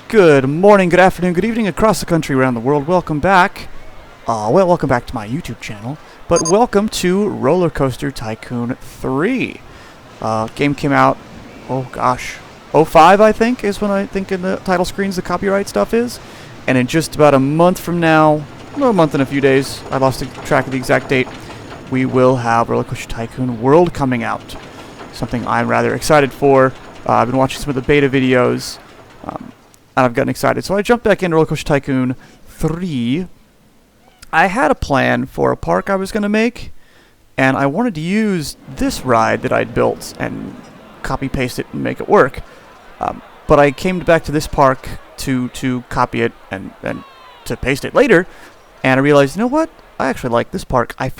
Good morning, good afternoon, good evening across the country, around the world. Welcome back. Welcome back to my YouTube channel. But welcome to Roller Coaster Tycoon 3. Game came out, oh gosh, '05 I think is when I think in the title screens the copyright stuff is. And in just about a month from now, a month and a few days, I lost track of the exact date, we will have Roller Coaster Tycoon World coming out. Something I'm rather excited for. I've been watching some of the beta videos. And I've gotten excited. So I jumped back into Roller Coaster Tycoon 3. I had a plan for a park I was going to make, and I wanted to use this ride that I'd built and copy-paste it and make it work. But I came back to this park to copy it and to paste it later, and I realized, you know what? I actually like this park. I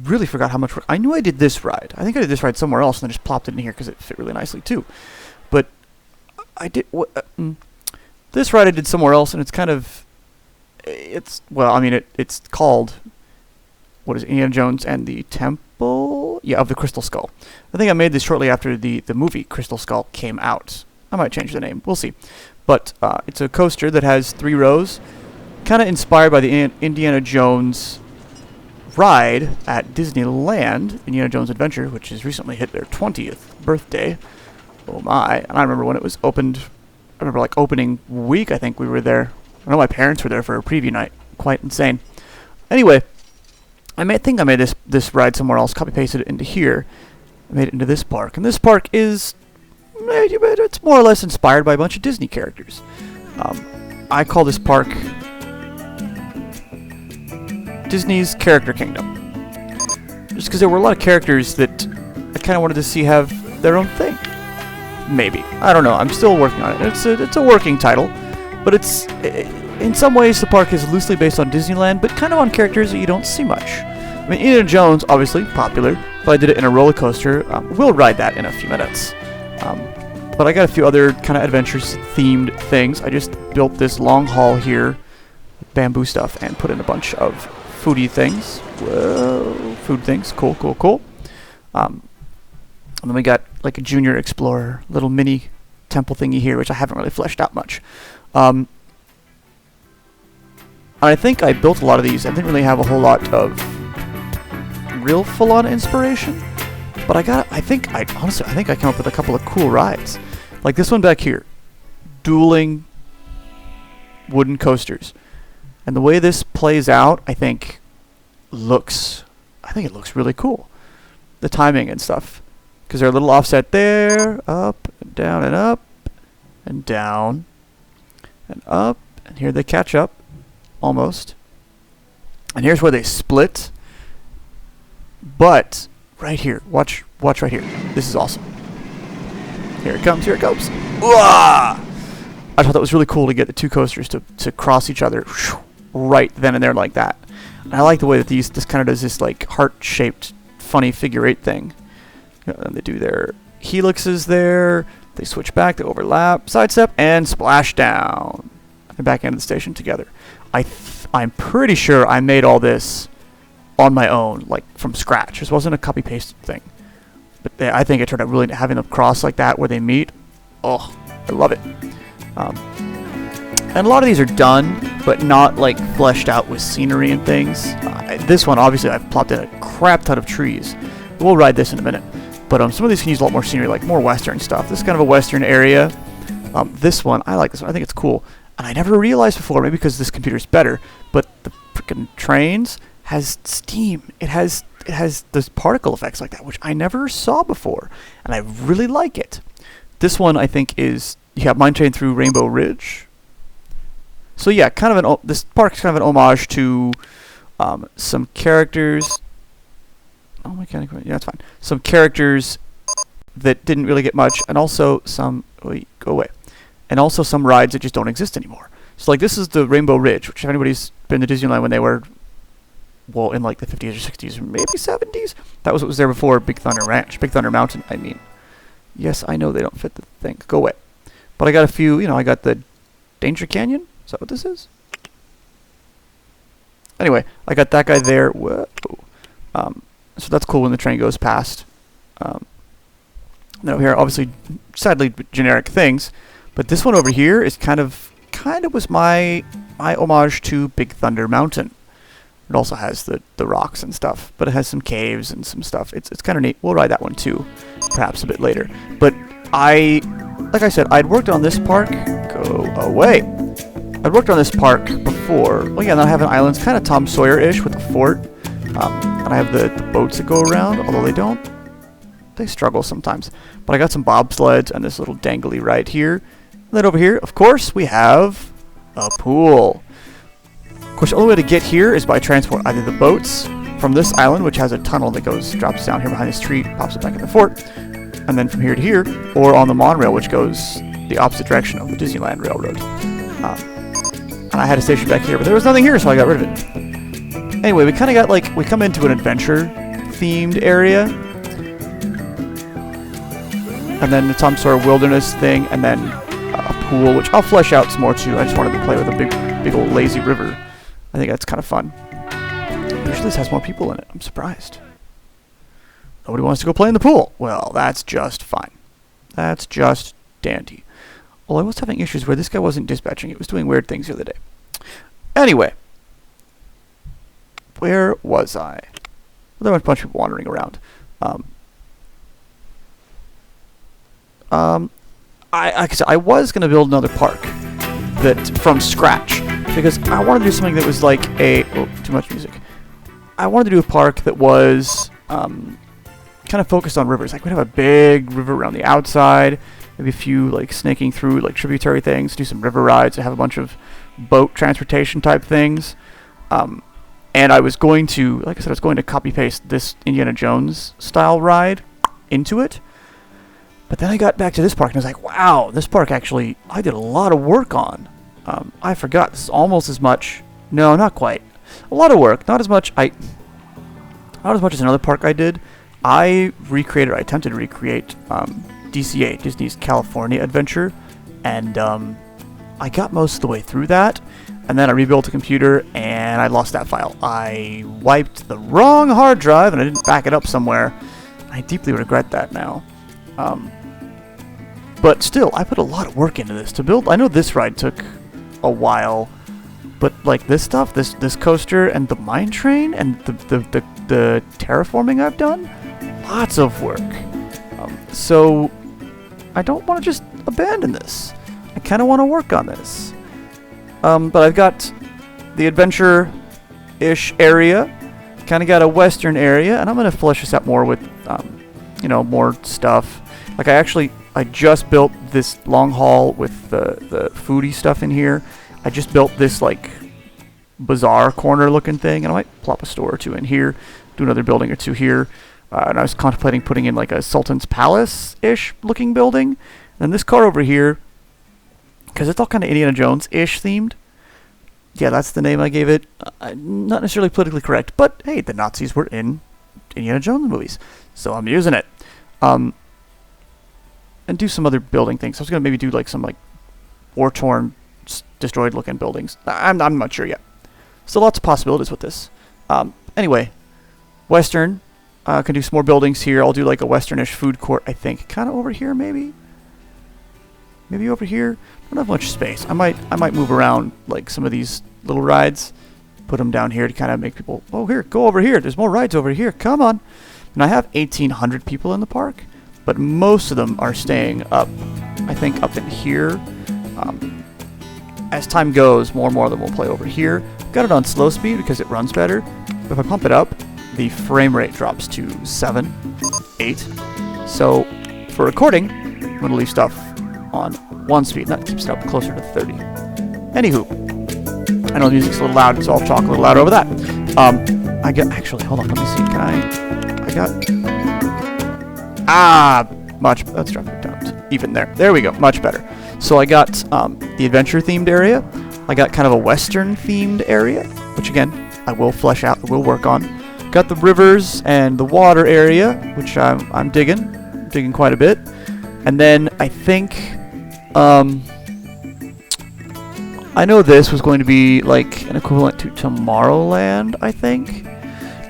really forgot how much work. I knew I did this ride. I think I did this ride somewhere else and then just plopped it in here because it fit really nicely too. But I did... This ride I did somewhere else, and it's kind of, it's called, what is it, Indiana Jones and the Temple? Yeah, of the Crystal Skull. I think I made this shortly after the movie Crystal Skull came out. I might change the name, we'll see. But it's a coaster that has 3 rows, kind of inspired by the Indiana Jones ride at Disneyland, Indiana Jones Adventure, which has recently hit their 20th birthday. Oh my, and I remember when it was opened. I remember, like, opening week, I think we were there. I know my parents were there for a preview night. Quite insane. Anyway, I think I made this ride somewhere else, copy-pasted it into here. I made it into this park. And this park is... it's more or less inspired by a bunch of Disney characters. I call this park Disney's Character Kingdom. Just because there were a lot of characters that I kind of wanted to see have their own thing. Maybe. I don't know. I'm still working on it. It's a working title, but it's in some ways the park is loosely based on Disneyland, but kind of on characters that you don't see much. I mean, Indiana Jones, obviously popular, but I did it in a roller coaster. We'll ride that in a few minutes. But I got a few other kind of adventures-themed things. I just built this long hall here, with bamboo stuff, and put in a bunch of foodie things. Whoa, food things. Cool, cool, cool. And then we got like a Junior Explorer, little mini temple thingy here, which I haven't really fleshed out much. I think I built a lot of these. I didn't really have a whole lot of real full-on inspiration, but I think I came up with a couple of cool rides. Like this one back here, dueling wooden coasters. And the way this plays out, I think it looks really cool. The timing and stuff. Because they're a little offset there, up, and down, and up, and down, and up, and here they catch up, almost. And here's where they split. But, right here, watch right here. This is awesome. Here it comes, here it goes. Uah! I thought that was really cool to get the 2 coasters to cross each other right then and there like that. And I like the way that this kind of does this like heart-shaped, funny figure 8 thing. And they do their helixes there, they switch back, they overlap, sidestep, and splash down. And back into the station together. I'm pretty sure I made all this on my own, like from scratch. This wasn't a copy-paste thing. But I think it turned out really having them cross like that where they meet. Oh, I love it. And a lot of these are done, but not like fleshed out with scenery and things. This one, obviously, I've plopped in a crap ton of trees. We'll ride this in a minute. But some of these can use a lot more scenery, like more western stuff. This is kind of a western area. This one, I like this one. I think it's cool. And I never realized before, maybe because this computer's better, but the freaking trains has steam. It has those particle effects like that, which I never saw before. And I really like it. This one, I think, is... You have Mine Train through Rainbow Ridge. So yeah, kind of this park is kind of an homage to some characters... Oh, mechanic. Yeah, that's fine. Some characters that didn't really get much, and also some... Wait, go away. And also some rides that just don't exist anymore. So, like, this is the Rainbow Ridge, which if anybody's been to Disneyland when they were, well, in, like, the 50s or 60s, or maybe 70s? That was what was there before Big Thunder Ranch. Big Thunder Mountain, I mean. Yes, I know they don't fit the thing. Go away. But I got a few, I got the Danger Canyon. Is that what this is? Anyway, I got that guy there. Whoa. So that's cool when the train goes past. Now here, obviously, sadly generic things, but this one over here is kind of kind of was my homage to Big Thunder Mountain. It also has the rocks and stuff, but it has some caves and some stuff. It's kind of neat. We'll ride that one too, perhaps a bit later. But like I said, I'd worked on this park. Go away. I'd worked on this park before. Well, yeah, and I have an island. It's kind of Tom Sawyer-ish with a fort. And I have the boats that go around, although they don't. They struggle sometimes. But I got some bobsleds and this little dangly ride here. And then over here, of course, we have a pool. Of course, the only way to get here is by transport either the boats from this island, which has a tunnel that drops down here behind this tree, pops it back in the fort, and then from here to here, or on the monorail, which goes the opposite direction of the Disneyland Railroad. And I had a station back here, but there was nothing here, so I got rid of it. Anyway, we kind of got we come into an adventure-themed area, and then the Tom Sawyer Wilderness thing, and then a pool, which I'll flesh out some more too. I just wanted to play with a big old lazy river. I think that's kind of fun. Usually this has more people in it. I'm surprised. Nobody wants to go play in the pool. Well, that's just fine. That's just dandy. Well, I was having issues where this guy wasn't dispatching. It was doing weird things the other day. Anyway. Where was I? Well, there was a bunch of people wandering around. I was going to build another park from scratch. Because I wanted to do something that was like too much music. I wanted to do a park that was kind of focused on rivers. Like we'd have a big river around the outside, maybe a few snaking through tributary things, do some river rides, have a bunch of boat transportation type things. And I was going to, like I said, I was going to copy paste this Indiana Jones style ride into it. But then I got back to this park and I was like, wow, this park actually I did a lot of work on. I forgot, this is almost as much, no, not quite, a lot of work, not as much as another park I did. I attempted to recreate DCA, Disney's California Adventure, and I got most of the way through that, and then I rebuilt the computer, and I lost that file. I wiped the wrong hard drive, and I didn't back it up somewhere. I deeply regret that now. But still, I put a lot of work into this to build. I know this ride took a while, but this stuff, this coaster and the mine train and the terraforming I've done, lots of work. So I don't want to just abandon this. I kind of want to work on this. But I've got the adventure-ish area, kind of got a western area, and I'm going to flesh this out more with more stuff. I just built this long haul with the foodie stuff in here. I just built this bazaar corner looking thing, and I might plop a store or two in here, do another building or two here. And I was contemplating putting in a Sultan's Palace-ish looking building. And then this car over here, because it's all kind of Indiana Jones-ish themed. Yeah, that's the name I gave it. Not necessarily politically correct, but hey, the Nazis were in Indiana Jones movies, so I'm using it. And do some other building things. I was going to maybe do some war-torn, destroyed-looking buildings. I'm not sure yet. So lots of possibilities with this. Anyway, Western. I can do some more buildings here. I'll do a Westernish food court, I think. Kind of over here, maybe? Maybe over here? I don't have much space. I might move around some of these little rides. Put them down here to kind of make people, oh, here, go over here. There's more rides over here. Come on. And I have 1,800 people in the park. But most of them are staying up, I think, up in here. As time goes, more and more of them will play over here. Got it on slow speed because it runs better. But if I pump it up, the frame rate drops to 7, 8. So for recording, I'm going to leave stuff on 1 speed. That keeps it up closer to 30. Anywho, I know the music's a little loud, so I'll talk a little louder over that. Actually, hold on, let me see. Let's drop it down even there. There we go, much better. So I got the adventure-themed area. I got kind of a Western-themed area, which again, I will flesh out, I will work on. Got the rivers and the water area, which I'm digging quite a bit. And then I think, I know this was going to be an equivalent to Tomorrowland, I think.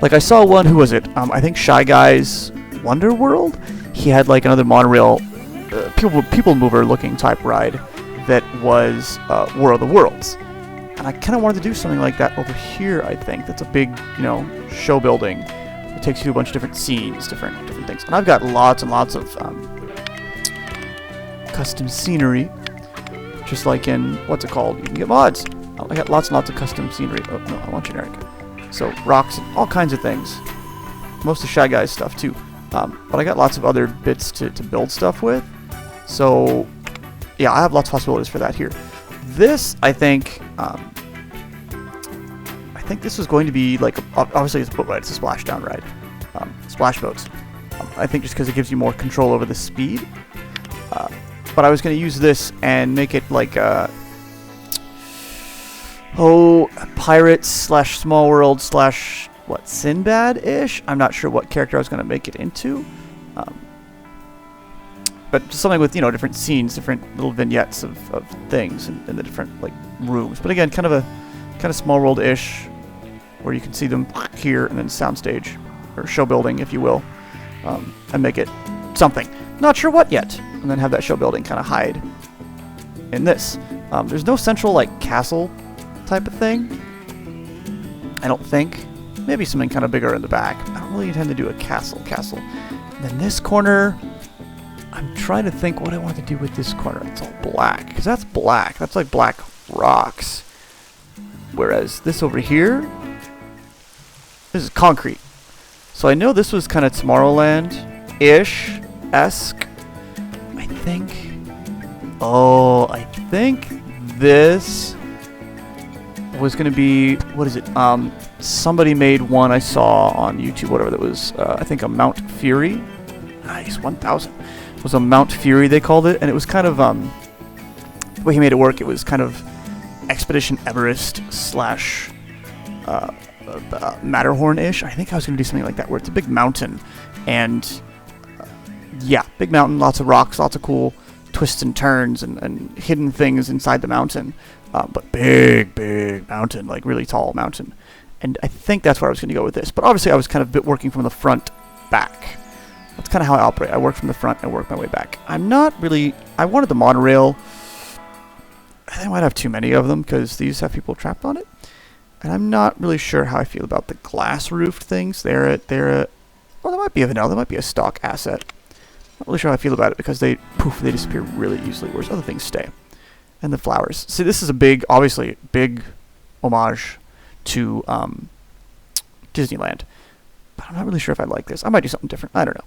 I saw one, who was it? I think Shy Guy's Wonder World. He had another monorail, people mover looking type ride that was War of the Worlds. And I kind of wanted to do something like that over here, I think. That's a big, you know, show building. It takes you to a bunch of different scenes, different things. And I've got lots and lots of custom scenery. Just like in, what's it called? You can get mods. I got lots and lots of custom scenery. Oh, no, I want generic. So, rocks and all kinds of things. Most of Shy Guy's stuff, too. But I got lots of other bits to build stuff with. So, yeah, I have lots of possibilities for that here. This, I think this is going to be like, obviously it's a boat ride, it's a splashdown ride. Splash boats. I think just because it gives you more control over the speed. But I was going to use this and make it like a Pirates / Small World / what, Sinbad-ish? I'm not sure what character I was going to make it into. But just something with, you know, different scenes, different little vignettes of things in the different, like, rooms. But again, kind of Small World-ish, where you can see them here and then soundstage, or show building, if you will, and make it something. Not sure what yet. And then have that show building kind of hide in this. There's no central, like, castle type of thing. I don't think. Maybe something kind of bigger in the back. I don't really intend to do a castle. And then this corner, I'm trying to think what I want to do with this corner. It's all black. Because that's black. That's like black rocks. Whereas this over here, this is concrete. So I know this was kind of Tomorrowland-ish-esque. I think this was going to be, what is it? Somebody made one I saw on YouTube, whatever that was, I think a Mount Fury. Nice, 1000. It was a Mount Fury, they called it, and it was kind of, the way he made it work, it was kind of Expedition Everest / Matterhorn-ish. I think I was going to do something like that, where it's a big mountain, and yeah, big mountain, lots of rocks, lots of cool twists and turns and hidden things inside the mountain. But big mountain, like really tall mountain. And I think that's where I was going to go with this. But obviously I was kind of working from the front back. That's kind of how I operate. I work from the front and work my way back. I'm not really... I wanted the monorail. I think I might have too many of them because these have people trapped on it. And I'm not really sure how I feel about the glass roofed things. Well, there might be there might be a stock asset. Not really sure how I feel about it because they disappear really easily, whereas other things stay. And the flowers. See, this is a obviously big homage to Disneyland. But I'm not really sure if I like this. I might do something different. I don't know.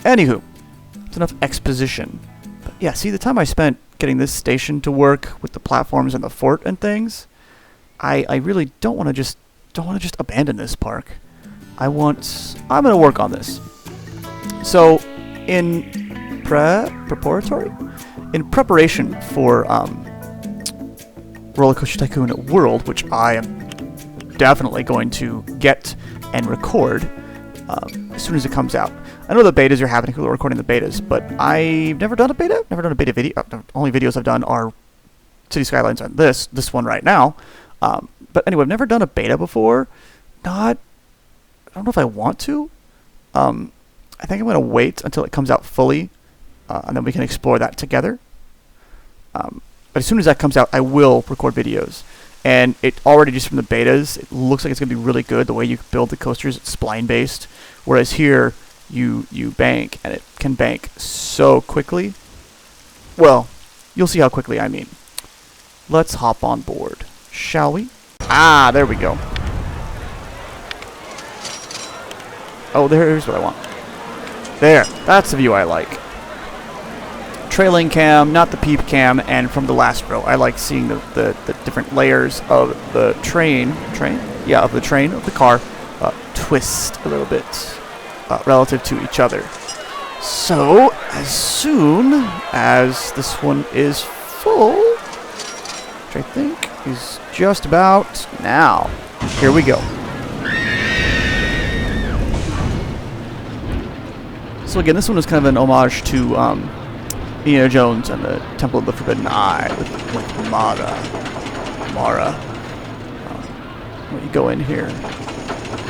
Anywho, it's enough exposition. But yeah, see, the time I spent getting this station to work with the platforms and the fort and things, I really don't want to just abandon this park. I'm going to work on this. So, in preparation for Roller Coaster Tycoon World, which I am definitely going to get and record as soon as it comes out. I know the betas are happening, we're recording the betas, but I've never done a beta. Never done a beta video. The only videos I've done are City Skylines on this one right now. But anyway, I've never done a beta before. I don't know if I want to. I think I'm going to wait until it comes out fully, and then we can explore that together. But as soon as that comes out, I will record videos. And it already, just from the betas, it looks like it's going to be really good. The way you build the coasters, it's spline-based. Whereas here, you bank, and it can bank so quickly. Well, you'll see how quickly I mean. Let's hop on board, shall we? Ah, there we go. Oh, here's what I want. There, that's the view I like. Trailing cam, not the peep cam, and from the last row. I like seeing the different layers of the train? Yeah, of the car, twist a little bit relative to each other. So, as soon as this one is full, which I think is just about now, here we go. So again, this one is kind of an homage to Indiana Jones and the Temple of the Forbidden Eye with Mara. When you go in here,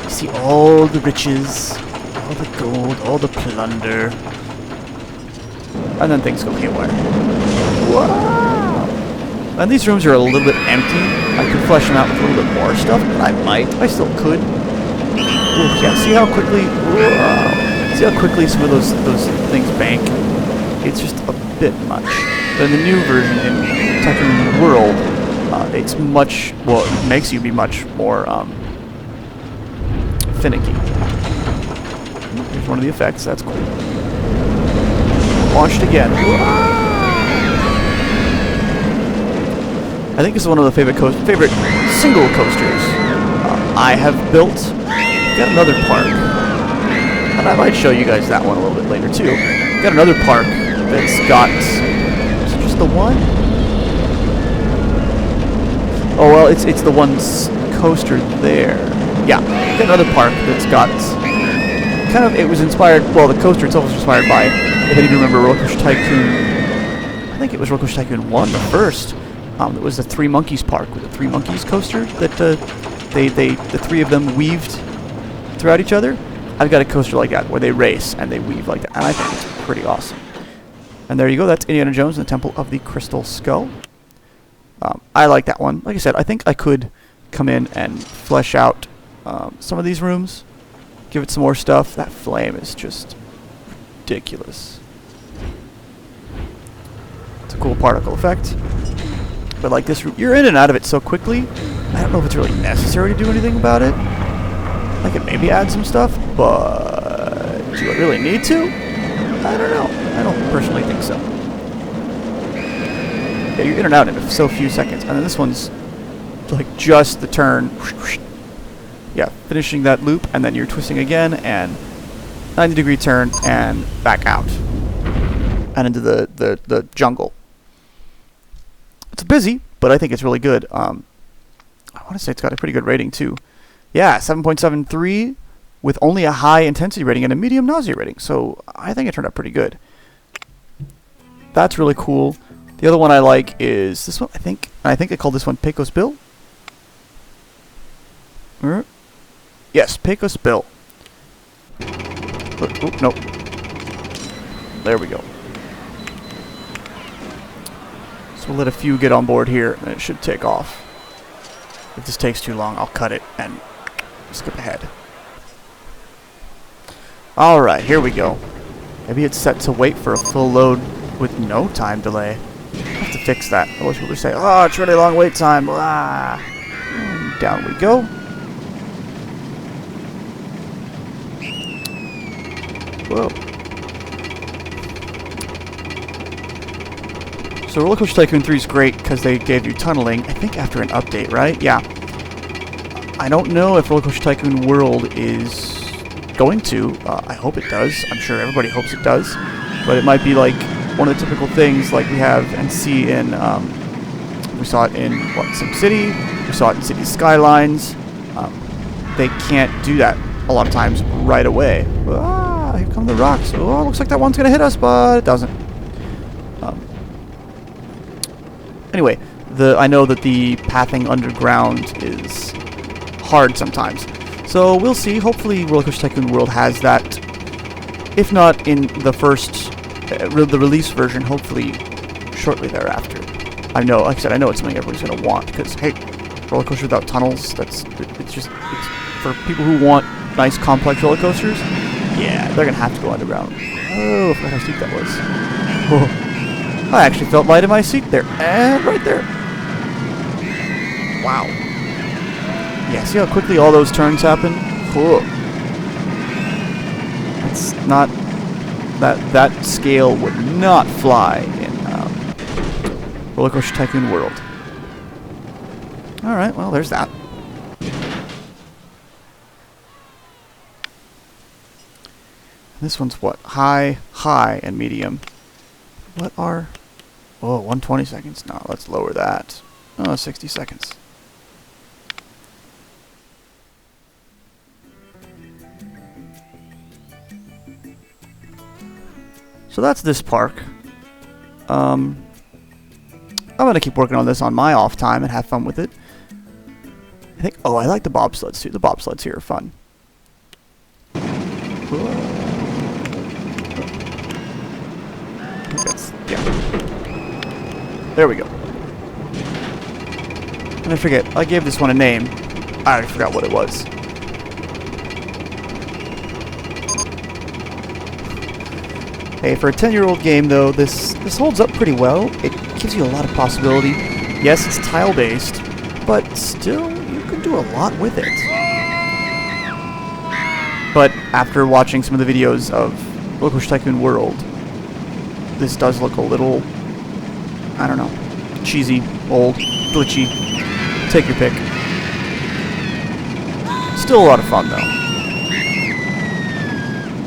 you see all the riches, all the gold, all the plunder. and then things go haywire. Wow! And these rooms are a little bit empty. I could flesh them out with a little bit more stuff, but I might. I still could. Ooh, yeah, see how quickly... Whoa. See how quickly some of those things bank? It's just a bit much. But in the new version, in Tycoon World, it's much... Well, it makes you be much more finicky. Here's one of the effects. That's cool. Launched again. I think this is one of the favorite single coasters I have built. Got another park, and I might show you guys that one a little bit later too. Got another park that's got... Is it just the one? Oh well, it's the one coaster there. Yeah, got another park that's got... Kind of, it was inspired... Well, the coaster itself was inspired by... If any of you remember Roller Coaster Tycoon... I think it was Roller Coaster Tycoon 1, the first. It was the Three Monkeys park with the Three Monkeys coaster that the three of them weaved throughout each other. I've got a coaster like that where they race and they weave like that, and I think it's pretty awesome. And there you go. That's Indiana Jones and the Temple of the Crystal Skull. I like that one. Like I said, I think I could come in and flesh out some of these rooms, give it some more stuff. That flame is just ridiculous. It's a cool particle effect. But like this room, you're in and out of it so quickly. I don't know if it's really necessary to do anything about it. I could maybe add some stuff, but do I really need to? I don't know. I don't personally think so. Yeah, you're in and out in so few seconds. And then this one's like just the turn. Yeah, finishing that loop, and then you're twisting again, and 90-degree turn, and back out. And into the jungle. It's busy, but I think it's really good. I want to say it's got a pretty good rating, too. Yeah, 7.73 with only a high intensity rating and a medium nausea rating. So I think it turned out pretty good. That's really cool. The other one I like is this one, I think. I think they called this one Pecos Bill. Yes, Pecos Bill. Oh, no. There we go. So we'll let a few get on board here, and it should take off. If this takes too long, I'll cut it and skip ahead. Alright, here we go. Maybe it's set to wait for a full load with no time delay. I have to fix that. Otherwise people say, oh, it's really long wait time. Blah. And down we go. Whoa. So Roller Coaster Tycoon 3 is great because they gave you tunneling, I think after an update, right? Yeah. I don't know if Roller Coaster Tycoon World is going to. I hope it does. I'm sure everybody hopes it does. But it might be like one of the typical things like we have and see in, we saw it in, what, SimCity? We saw it in City Skylines. They can't do that a lot of times right away. Ah, here come the rocks. Oh, looks like that one's going to hit us, but it doesn't. Anyway, I know that the pathing underground is hard sometimes. So we'll see. Hopefully Roller Coaster Tycoon World has that. If not in the first, the release version, hopefully shortly thereafter. I know, like I said, I know it's something everybody's going to want because, hey, roller coaster without tunnels, it's for people who want nice complex roller coasters. Yeah, they're going to have to go underground. Oh, I forgot how steep that was. Oh. I actually felt light in my seat there. And right there. Wow. Yeah, see how quickly all those turns happen? Cool. That's not... That scale would not fly in Roller Coaster Tycoon World. Alright, well, there's that. This one's what? High, and medium. What are... Oh, 120 seconds. No, let's lower that. Oh, 60 seconds. So that's this park. I'm going to keep working on this on my off time and have fun with it. I think... Oh, I like the bobsleds too. The bobsleds here are fun. Okay. There we go. And I forget, I gave this one a name. I already forgot what it was. Hey, for a 10-year-old game, though, this holds up pretty well. It gives you a lot of possibility. Yes, it's tile-based, but still, you can do a lot with it. But after watching some of the videos of Roller Coaster Tycoon World, this does look a little, I don't know, cheesy, old, glitchy. Take your pick. Still a lot of fun, though.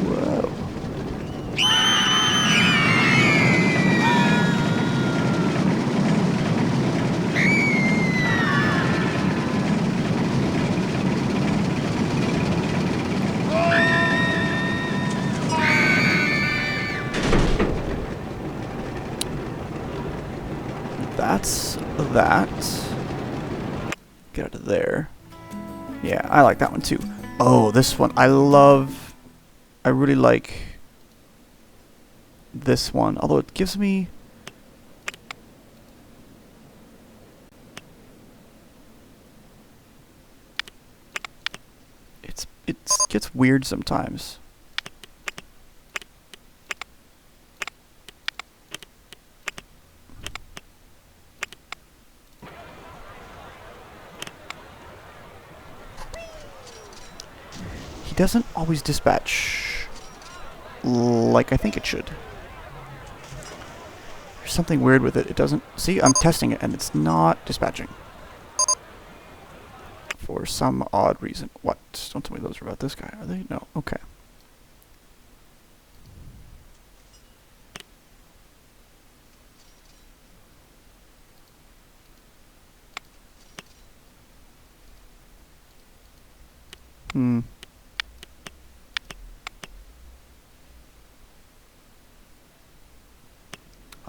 Whoa. That's that. Get out of there. Yeah, I like that one too. Oh, this one. I really like this one. Although it gives me... It gets weird sometimes. He doesn't always dispatch like I think it should. There's something weird with it. It doesn't... See, I'm testing it and it's not dispatching. For some odd reason. What? Don't tell me those are about this guy, are they? No. Okay.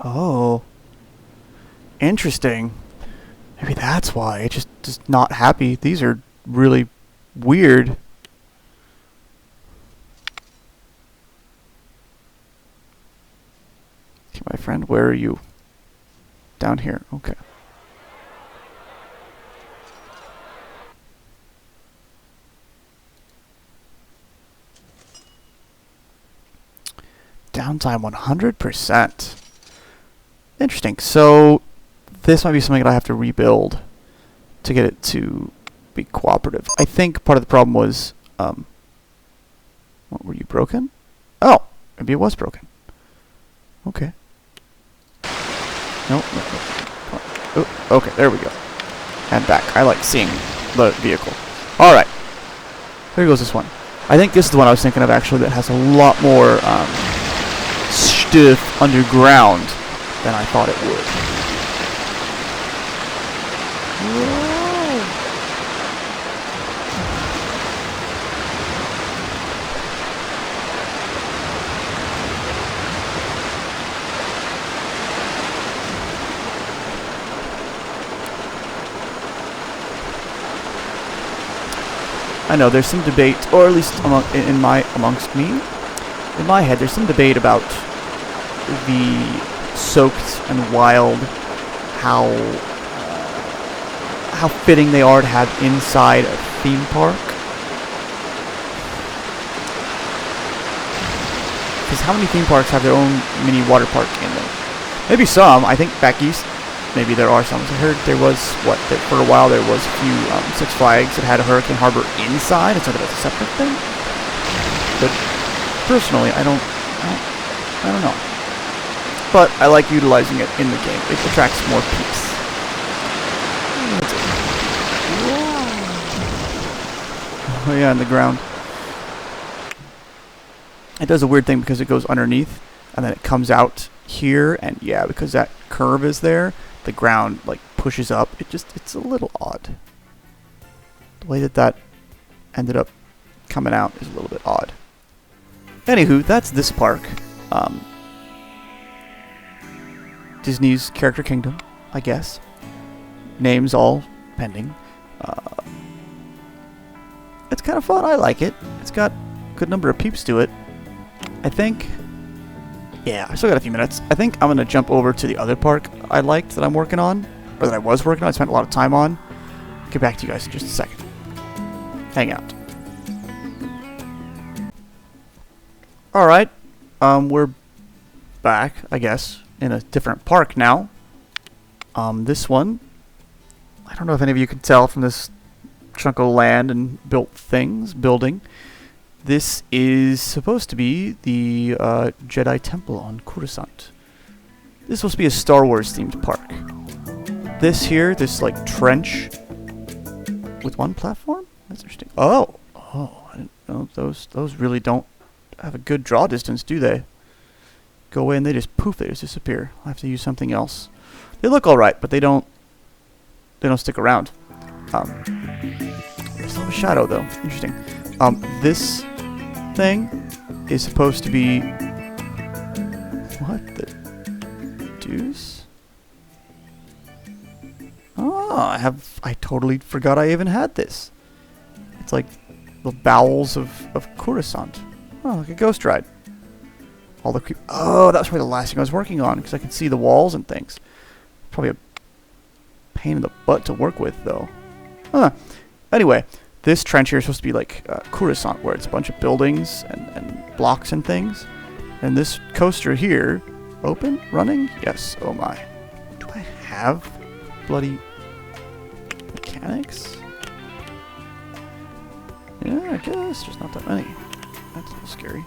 Oh. Interesting. Maybe that's why. It's just not happy. These are really weird. Okay, my friend, where are you? Down here. Okay. Downtime 100%. Interesting. So this might be something that I have to rebuild to get it to be cooperative. I think part of the problem was, what, were you broken? Oh, maybe it was broken. Okay. Nope. Oh, okay, there we go. And back. I like seeing the vehicle. Alright. Here goes this one. I think this is the one I was thinking of, actually, that has a lot more stuff underground than I thought it would. Whoa. I know there's some debate, or at least amongst me, in my head, there's some debate about the soaked and wild, how fitting they are to have inside a theme park. Because how many theme parks have their own mini water park in them? Maybe some. I think back east, maybe there are some. I heard there was, that for a while there was a few Six Flags that had a Hurricane Harbor inside instead of a separate thing. But personally, I don't know. But I like utilizing it in the game. It attracts more peeps. Oh yeah, in the ground. It does a weird thing because it goes underneath and then it comes out here, and yeah, because that curve is there, the ground like pushes up. It's a little odd. The way that ended up coming out is a little bit odd. Anywho, that's this park. Disney's Character Kingdom, I guess. Names all pending. It's kind of fun. I like it. It's got a good number of peeps to it. I think Yeah, I still got a few minutes. I think I'm going to jump over to the other park I liked that I'm working on, or that I was working on. I spent a lot of time on. Get back to you guys in just a second. Hang out. Alright, we're back, I guess, in a different park now. This one, I don't know if any of you can tell from this chunk of land and building. This is supposed to be the Jedi Temple on Coruscant. This is supposed to be a Star Wars themed park. This here, this like trench with one platform? That's interesting. Oh, I didn't know those really don't have a good draw distance, do they? Go away and they just poof, they just disappear. I'll have to use something else. They look alright, but they don't stick around. There's a shadow though. Interesting. This thing is supposed to be what the deuce? Oh, I totally forgot I even had this. It's like the bowels of Coruscant. Oh, like a ghost ride. All the creep. Oh, that's probably the last thing I was working on because I can see the walls and things. Probably a pain in the butt to work with, though. Huh. Anyway, this trench here is supposed to be like Coruscant, where it's a bunch of buildings and blocks and things. And this coaster here, open, running? Yes. Oh my. Do I have bloody mechanics? Yeah, I guess. Just not that many. That's a little scary.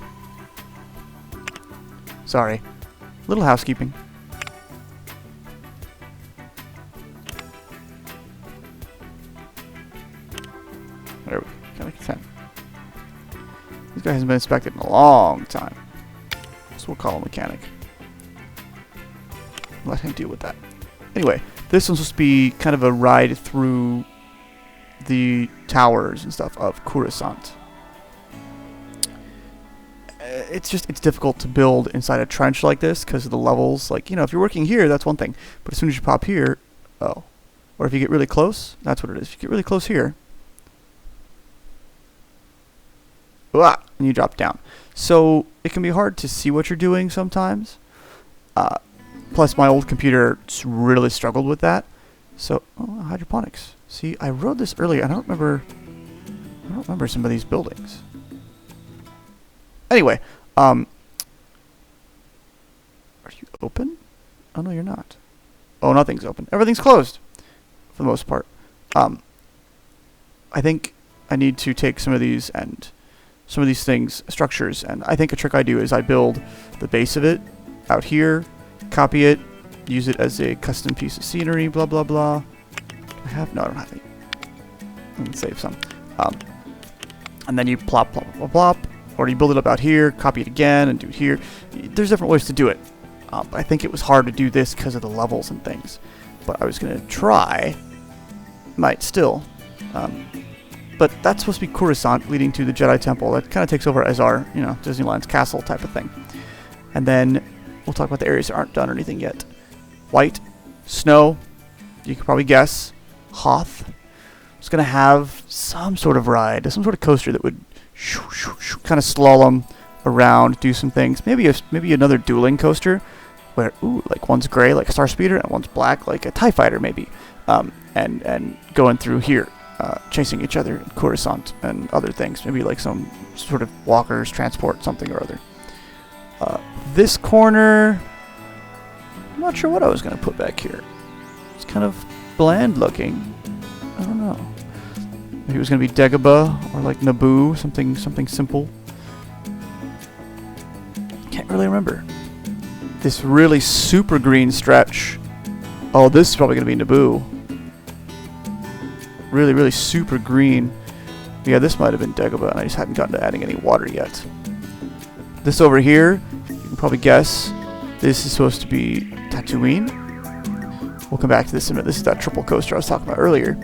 Sorry. Little housekeeping. There we go. Got like 10. This guy hasn't been inspected in a long time. So we'll call him mechanic. Let him deal with that. Anyway, this one's supposed to be kind of a ride through the towers and stuff of Coruscant. It's difficult to build inside a trench like this because of the levels. Like, you know, if you're working here, that's one thing. But as soon as you pop here, oh. Or if you get really close, that's what it is. If you get really close here, and you drop down. So it can be hard to see what you're doing sometimes. Plus, my old computer really struggled with that. So, hydroponics. See, I wrote this earlier. I don't remember some of these buildings. Anyway, are you open? Oh no, you're not. Oh, nothing's open. Everything's closed, for the most part. I think I need to take some of these things, structures, and I think a trick I do is I build the base of it out here, copy it, use it as a custom piece of scenery, blah blah blah. Do I have? No, I don't have any. Let me save some. And then you plop, plop, plop, plop. Or you build it up out here, copy it again, and do it here. There's different ways to do it. I think it was hard to do this because of the levels and things. But I was going to try. Might still. But that's supposed to be Coruscant, leading to the Jedi Temple. That kind of takes over as our, Disneyland's castle type of thing. And then we'll talk about the areas that aren't done or anything yet. White, snow, you could probably guess. Hoth. It's going to have some sort of ride, some sort of coaster that would kind of slalom around, do some things. Maybe another dueling coaster where like one's gray like a Star Speeder and one's black like a TIE Fighter maybe. And going through here, chasing each other in Coruscant and other things. Maybe like some sort of walkers transport something or other. This corner, I'm not sure what I was going to put back here. It's kind of bland looking. I don't know. Maybe it was going to be Dagobah or like Naboo, something simple. Can't really remember. This really super green stretch. Oh, this is probably going to be Naboo. Really, really super green. Yeah, this might have been Dagobah, and I just hadn't gotten to adding any water yet. This over here, you can probably guess, this is supposed to be Tatooine. We'll come back to this in a minute. This is that triple coaster I was talking about earlier.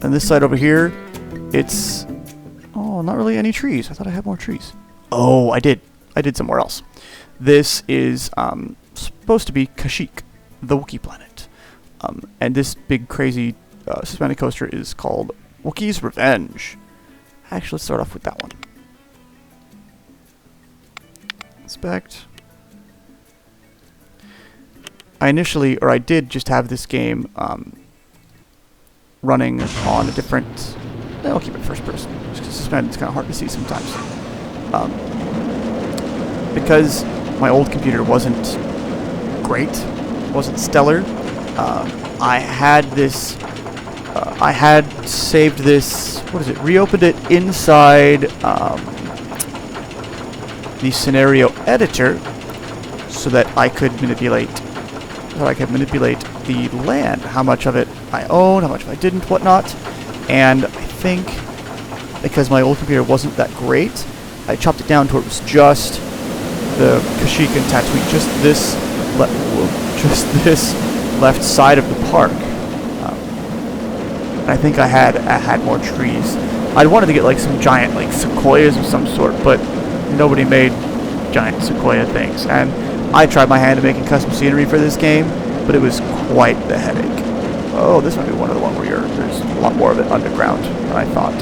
And this side over here, it's... Oh, not really any trees. I thought I had more trees. Oh, I did. I did somewhere else. This is supposed to be Kashyyyk, the Wookiee planet. And this big, crazy suspended coaster is called Wookiee's Revenge. Actually, let's start off with that one. Inspect. I did just have this game running on a different. I'll keep it first person. Just 'cause suspended, it's kind of hard to see sometimes. Because my old computer wasn't great, wasn't stellar. I had this. I had saved this. What is it? Reopened it inside the scenario editor, so that I could manipulate. The land, how much of it I own, how much of I didn't, whatnot. And I think because my old computer wasn't that great, I chopped it down to where it was just the Kashyyyk and Tatooine, just this left side of the park. I think I had more trees. I wanted to get like some giant like sequoias of some sort, but nobody made giant sequoia things. And I tried my hand at making custom scenery for this game, but it was quite the headache. Oh, this might be one of the ones where there's a lot more of it underground than I thought.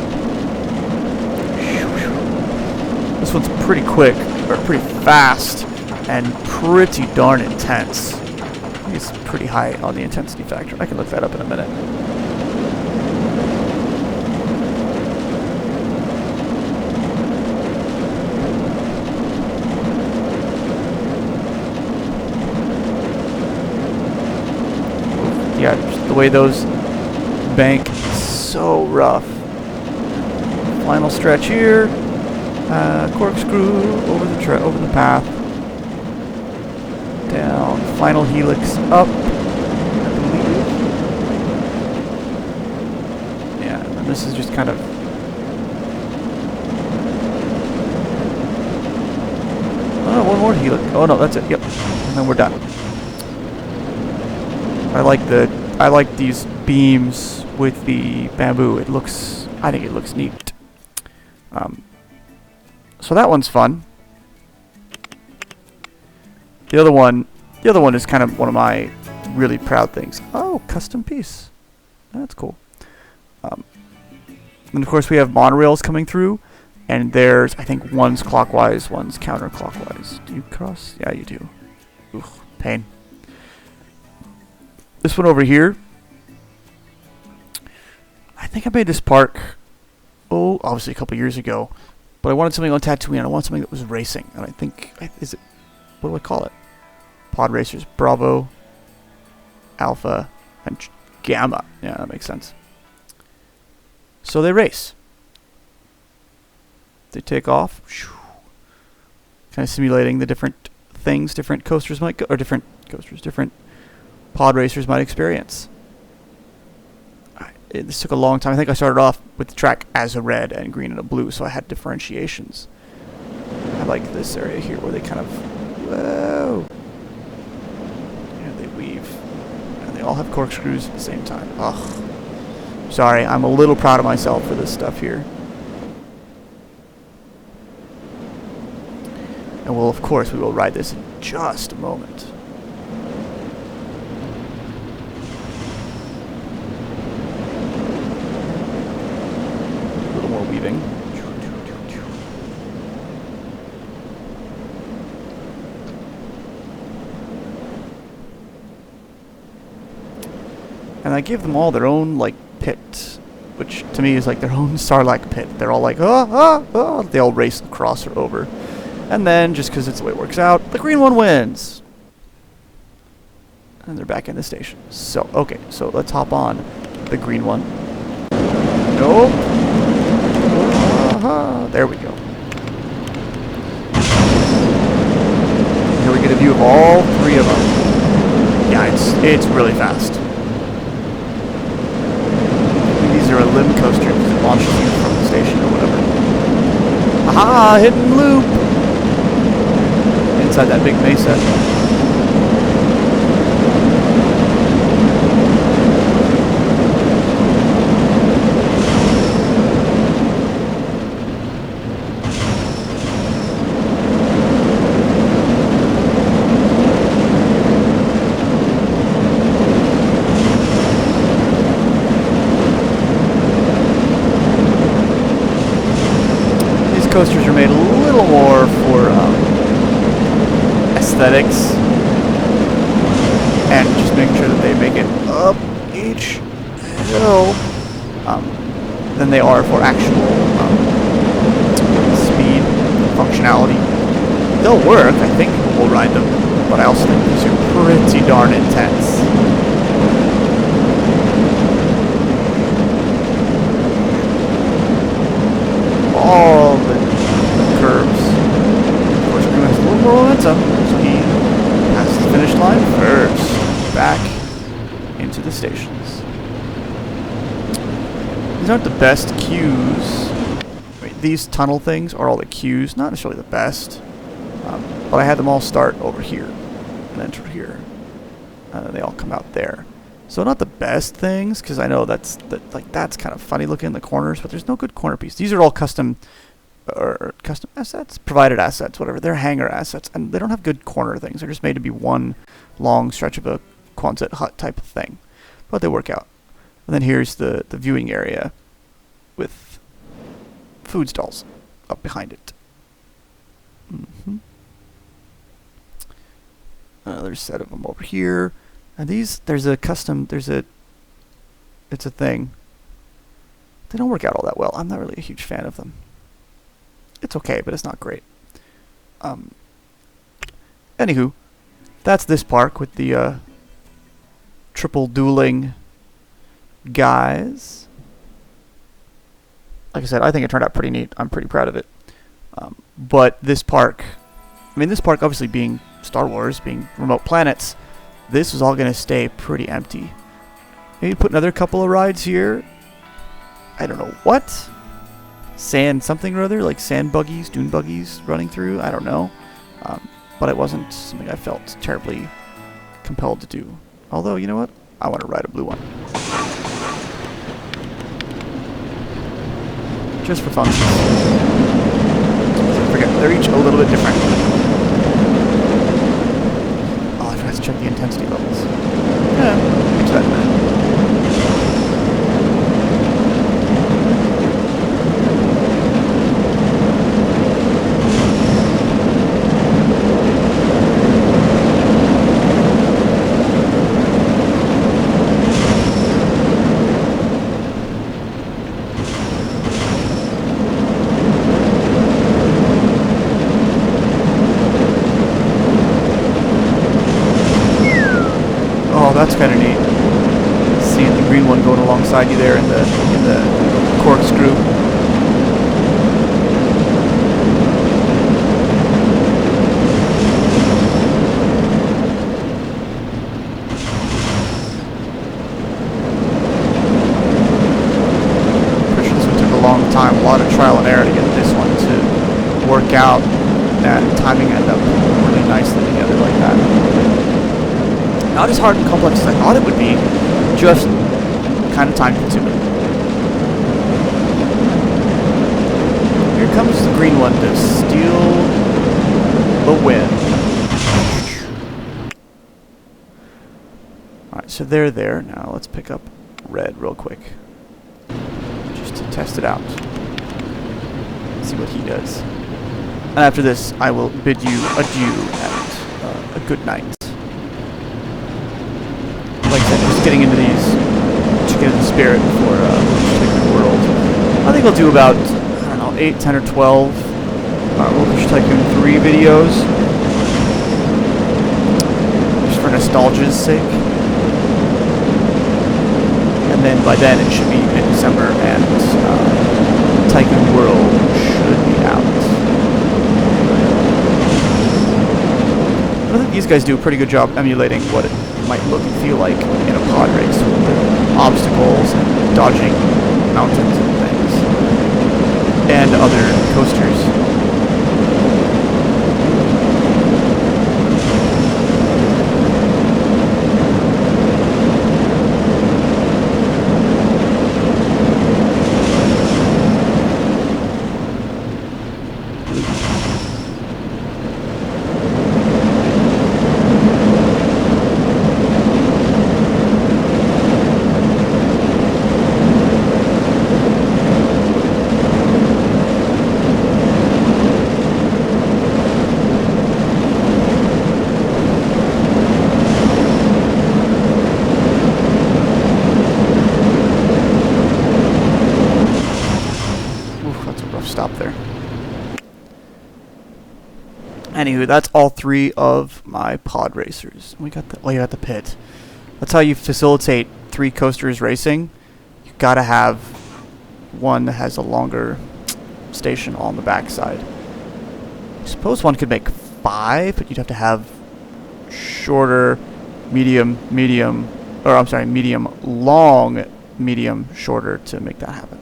This one's pretty quick, or pretty fast, and pretty darn intense. I think it's pretty high on the intensity factor. I can look that up in a minute. Yeah, just the way those bank, so rough. Final stretch here. Corkscrew over the path. Down. Final helix up, I believe. Yeah, and then this is just kind of. Oh, one more helix. Oh no, that's it. Yep, and then we're done. I like these beams with the bamboo. I think it looks neat. So that one's fun. The other one is kind of one of my really proud things. Oh, custom piece. That's cool. And of course we have monorails coming through, and there's, I think, one's clockwise, one's counterclockwise. Do you cross? Yeah, you do. Ooh, pain. This one over here, I think I made this park, obviously a couple years ago, but I wanted something on Tatooine. I wanted something that was racing, and I think, what do I call it? Pod Racers, Bravo, Alpha, and Gamma. Yeah, that makes sense. So they race. They take off, kind of simulating the different things different coasters might go, or different pod racers might experience. This took a long time. I think I started off with the track as a red and green and a blue, so I had differentiations. I like this area here where they kind of, whoa, yeah, they weave, and they all have corkscrews at the same time. Ugh. Sorry, I'm a little proud of myself for this stuff here. And well, of course, we will ride this in just a moment. Weaving. And I give them all their own, like, pit, which to me is like their own Sarlacc pit. They're all like, oh, they all race across or over. And then, just because it's the way it works out, the green one wins. And they're back in the station. So, okay, so let's hop on the green one. Nope. There we go. Here we get a view of all three of them. Yeah, it's really fast. These are a limb coaster because it launches you from the station or whatever. Aha! Hidden loop! Inside that big mesa. Coasters are made a little more for aesthetics. and just making sure that they make it up each hill than they are for actual speed functionality. They'll work. I think we'll ride them, but I also think these are pretty darn intense. All the curves. Of course, Groom has a little more momentum, so he passes the finish line first. Back into the stations. These aren't the best queues. I mean, these tunnel things are all the queues, not necessarily the best. But I had them all start over here and enter here. And then they all come out there. So not the best things, because I know that's kind of funny looking in the corners, but there's no good corner piece. These are all custom assets, provided assets, whatever. They're hangar assets, and they don't have good corner things. They're just made to be one long stretch of a Quonset hut type of thing, but they work out. And then here's the viewing area with food stalls up behind it. Another set of them over here. And these, it's a thing. They don't work out all that well. I'm not really a huge fan of them. It's okay, but it's not great. Anywho, that's this park with the triple dueling guys. Like I said, I think it turned out pretty neat. I'm pretty proud of it. But this park, this park obviously being Star Wars, being remote planets, this is all going to stay pretty empty. Maybe put another couple of rides here. I don't know what. Sand something or other, like sand buggies, dune buggies running through. I don't know. But it wasn't something I felt terribly compelled to do. Although, you know what? I want to ride a blue one. Just for fun. I forget, they're each a little bit different. Oh, I forgot to check the intensity levels. Yeah, get to that in a minute. That's kind of neat. Seeing the green one going alongside you there in the corkscrew. Pretty sure this one took a long time, a lot of trial and error to get this one to work out, and timing ended up really nicely together like that. Not as hard and complex as I thought it would be, just kind of time consuming. Here comes the green one to steal the win. Alright, so they're there. Now let's pick up red real quick. Just to test it out. See what he does. And after this, I will bid you adieu and a good night. Like I said, just getting into these to get in the spirit for Tycoon World. I think I'll do about, I don't know, 8, 10, or 12 Tycoon 3 videos. Just for nostalgia's sake. And then by then it should be mid-December and Tycoon World should be out. I think these guys do a pretty good job emulating what it might look and feel like in a pod race with the obstacles and dodging mountains and things. And other coasters. Anywho, that's all 3 of my pod racers. We got the, oh, you got the pit. That's how you facilitate 3 coasters racing. You gotta have one that has a longer station on the backside. I suppose one could make 5, but you'd have to have shorter, medium, long, medium, shorter to make that happen.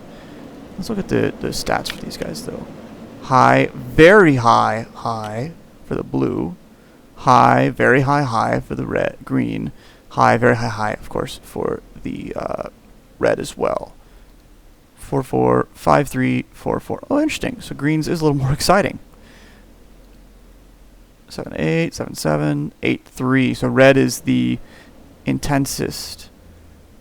Let's look at the stats for these guys though. High, very high, high for the blue. High, very high, high for the red, green. High, very high, high, of course, for the red as well. 4-4, 5-3, 4-4. Oh, interesting. So greens is a little more exciting. 7-8, 7-7, 8-3. So red is the intensest.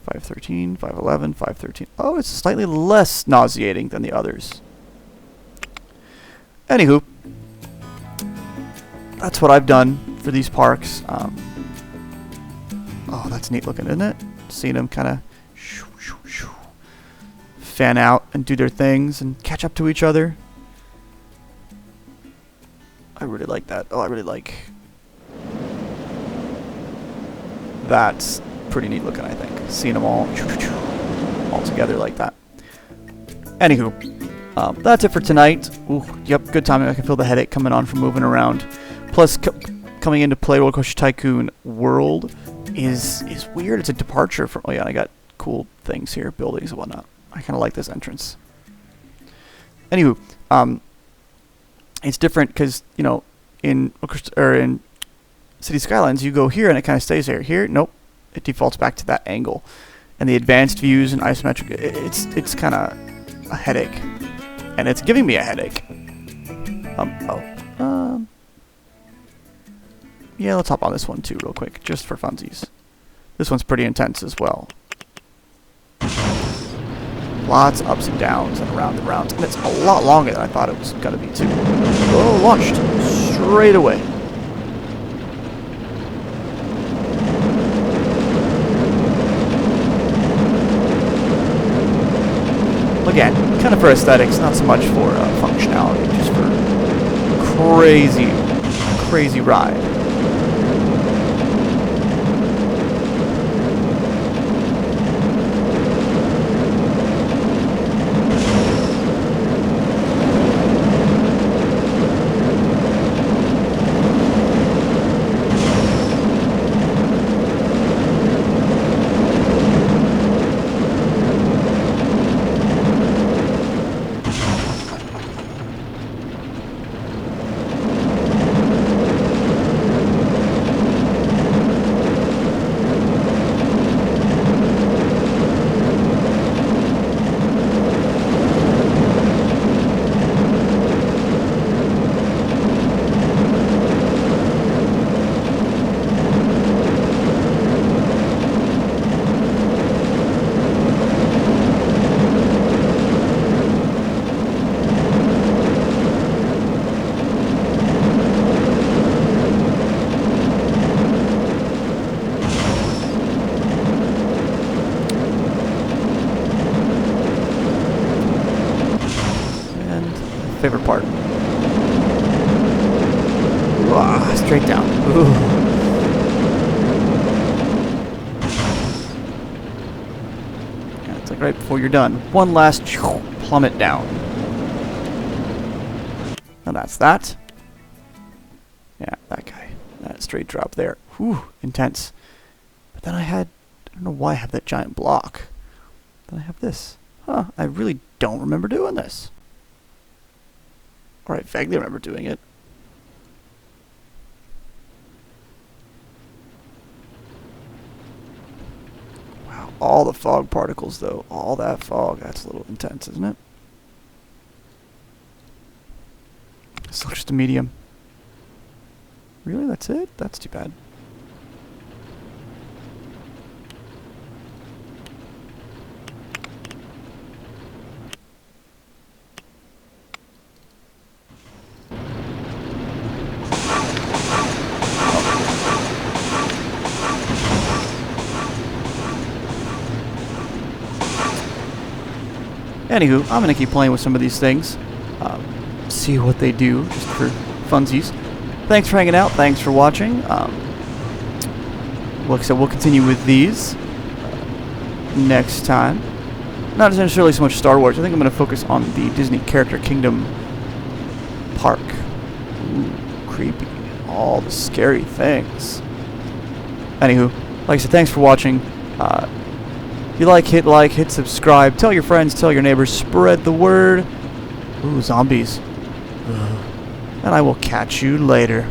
5-13, 5-11, 5-13. Oh, it's slightly less nauseating than the others. Anywho, that's what I've done for these parks. Oh, that's neat looking, isn't it? Seeing them kind of fan out and do their things and catch up to each other. I really like that. Oh, I really like... That's pretty neat looking, I think. Seeing them all together like that. Anywho, that's it for tonight. Ooh, yep, good timing. I can feel the headache coming on from moving around. Plus, coming into play Roller Coaster Tycoon World is weird. It's a departure from... Oh yeah, and I got cool things here, buildings and whatnot. I kind of like this entrance. Anywho, it's different because, you know, in City Skylines, you go here and it kind of stays there. Here, nope, it defaults back to that angle. And the advanced views and isometric, it's kind of a headache, and it's giving me a headache. Yeah, let's hop on this one too, real quick, just for funsies. This one's pretty intense as well. Lots of ups and downs and around and around. And it's a lot longer than I thought it was going to be, too. Oh, launched straight away. Again, kind of for aesthetics, not so much for functionality, just for crazy ride. Favorite part. Straight down. Ooh. Yeah, it's like right before you're done. One last plummet down. And that's that. Yeah, that guy. That straight drop there. Whew, intense. But then I don't know why I have that giant block. Then I have this. Huh, I really don't remember doing this. Or I vaguely remember doing it. Wow, all the fog particles though. All that fog. That's a little intense, isn't it? Still just a medium. Really? That's it? That's too bad. Anywho, I'm going to keep playing with some of these things, see what they do, just for funsies. thanks for hanging out. Thanks for watching. Like I said, we'll continue with these next time. Not necessarily so much Star Wars. I think I'm going to focus on the Disney Character Kingdom Park. Ooh, creepy. All the scary things. Anywho, like I said, thanks for watching. If you like, hit subscribe. Tell your friends, tell your neighbors, spread the word. Ooh, zombies. And I will catch you later.